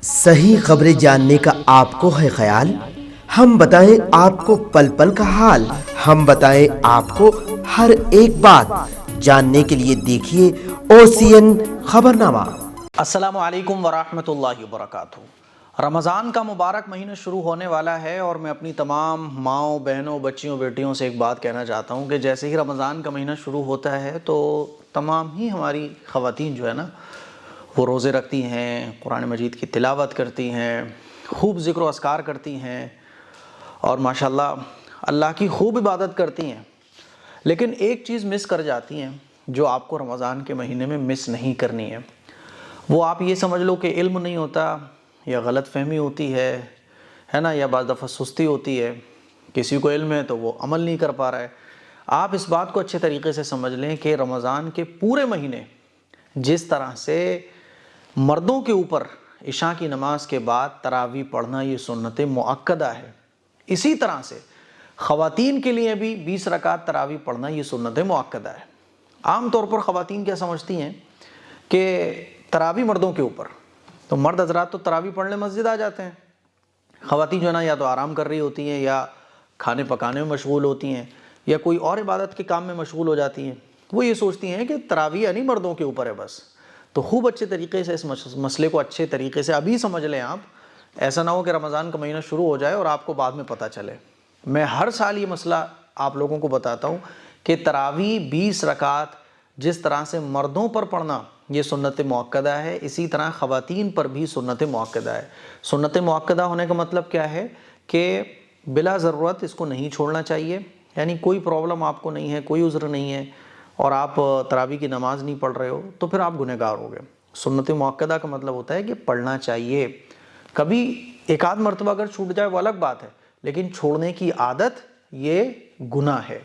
صحیح خبریں جاننے کا آپ کو ہے خیال؟ ہم بتائیں آپ کو پل پل کا حال، ہم بتائیں آپ کو ہر ایک بات، جاننے کے لیے دیکھیے OCN خبرنامہ۔ السلام علیکم ورحمۃ اللہ وبرکاتہ۔ رمضان کا مبارک مہینہ شروع ہونے والا ہے اور میں اپنی تمام ماؤں، بہنوں، بچیوں، بیٹیوں سے ایک بات کہنا چاہتا ہوں کہ جیسے ہی رمضان کا مہینہ شروع ہوتا ہے تو تمام ہی ہماری خواتین جو ہے نا وہ روزے رکھتی ہیں، قرآن مجید کی تلاوت کرتی ہیں، خوب ذکر و اذکار کرتی ہیں اور ماشاءاللہ اللہ کی خوب عبادت کرتی ہیں، لیکن ایک چیز مس کر جاتی ہیں جو آپ کو رمضان کے مہینے میں مس نہیں کرنی ہے۔ وہ آپ یہ سمجھ لو کہ علم نہیں ہوتا یا غلط فہمی ہوتی ہے نا، یا بعض دفعہ سستی ہوتی ہے، کسی کو علم ہے تو وہ عمل نہیں کر پا رہا ہے۔ آپ اس بات کو اچھے طریقے سے سمجھ لیں کہ رمضان کے پورے مہینے جس طرح سے مردوں کے اوپر عشاء کی نماز کے بعد تراویح پڑھنا یہ سنت مؤکدہ ہے، اسی طرح سے خواتین کے لیے بھی 20 رکعت تراویح پڑھنا یہ سنت مؤکدہ ہے۔ عام طور پر خواتین کیا سمجھتی ہیں کہ تراویح مردوں کے اوپر، تو مرد حضرات تو تراویح پڑھنے مسجد آ جاتے ہیں، خواتین جو ہے نا یا تو آرام کر رہی ہوتی ہیں یا کھانے پکانے میں مشغول ہوتی ہیں یا کوئی اور عبادت کے کام میں مشغول ہو جاتی ہیں۔ وہ یہ سوچتی ہیں کہ تراویح یعنی مردوں کے اوپر ہے بس۔ تو خوب اچھے طریقے سے اس مسئلے کو اچھے طریقے سے ابھی سمجھ لیں آپ، ایسا نہ ہو کہ رمضان کا مہینہ شروع ہو جائے اور آپ کو بعد میں پتہ چلے۔ میں ہر سال یہ مسئلہ آپ لوگوں کو بتاتا ہوں کہ تراویح 20 رکعت جس طرح سے مردوں پر پڑھنا یہ سنت مؤکدہ ہے، اسی طرح خواتین پر بھی سنت مؤکدہ ہے۔ سنت مؤکدہ ہونے کا مطلب کیا ہے کہ بلا ضرورت اس کو نہیں چھوڑنا چاہیے، یعنی کوئی پرابلم آپ کو نہیں ہے، کوئی عذر نہیں ہے اور آپ تراویح کی نماز نہیں پڑھ رہے ہو تو پھر آپ گنہگار ہو گئے۔ سنت مؤکدہ کا مطلب ہوتا ہے کہ پڑھنا چاہیے، کبھی ایک آدھ مرتبہ اگر چھوٹ جائے وہ الگ بات ہے، لیکن چھوڑنے کی عادت یہ گناہ ہے۔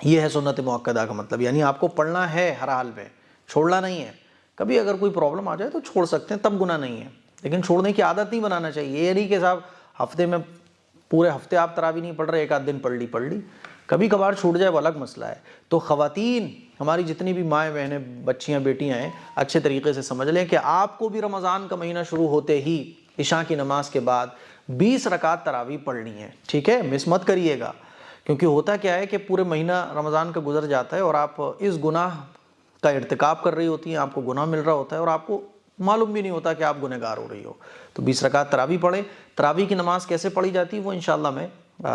یہ ہے سنت مؤکدہ کا مطلب، یعنی آپ کو پڑھنا ہے ہر حال میں، چھوڑنا نہیں ہے۔ کبھی اگر کوئی پرابلم آ جائے تو چھوڑ سکتے ہیں، تب گناہ نہیں ہے، لیکن چھوڑنے کی عادت نہیں بنانا چاہیے۔ یہ نہیں کہ صاحب ہفتے میں پورے ہفتے آپ تراویح نہیں پڑھ رہے، ایک آدھ دن پڑھ لی، کبھی کبھار چھوٹ جائے وہ الگ مسئلہ ہے۔ تو خواتین، ہماری جتنی بھی مائیں بہنیں، بچیاں، بیٹیاں ہیں، اچھے طریقے سے سمجھ لیں کہ آپ کو بھی رمضان کا مہینہ شروع ہوتے ہی عشاء کی نماز کے بعد 20 رکعت تراویح پڑھنی ہے، ٹھیک ہے؟ مس مت کریے گا، کیونکہ ہوتا کیا ہے کہ پورے مہینہ رمضان کا گزر جاتا ہے اور آپ اس گناہ کا ارتکاب کر رہی ہوتی ہیں، آپ کو گناہ مل رہا ہوتا ہے اور آپ کو معلوم بھی نہیں ہوتا کہ آپ گنہگار ہو رہی ہو۔ تو 20 رکعت تراویح پڑھیں۔ تراویح کی نماز کیسے پڑھی جاتی ہے وہ انشاءاللہ میں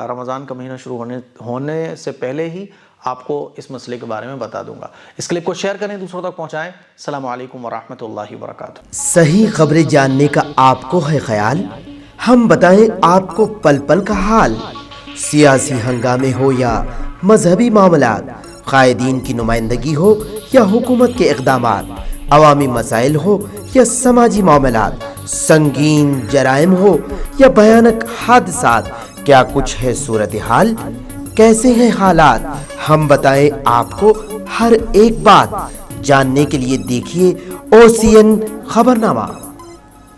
رمضان کا مہینہ شروع ہونے سے پہلے ہی آپ کو اس مسئلے کے بارے میں بتا دوں گا۔ اس کلپ کو شیئر کریں، دوسروں تک پہنچائیں۔ السلام علیکم ورحمۃ اللہ وبرکاتہ۔ صحیح خبریں جاننے کا آپ کو ہے خیال؟ ہم بتائیں آپ کو پل پل کا حال، سیاسی ہنگامے ہو یا مذہبی معاملات، قائدین کی نمائندگی ہو یا حکومت کے اقدامات، عوامی مسائل ہو یا سماجی معاملات، سنگین جرائم ہو یا بھیانک حادثات، کیا کچھ ہے صورتحال، کیسے ہیں حالات، ہم بتائیں آپ کو ہر ایک بات، جاننے کے لیے دیکھیے OCN خبرنامہ۔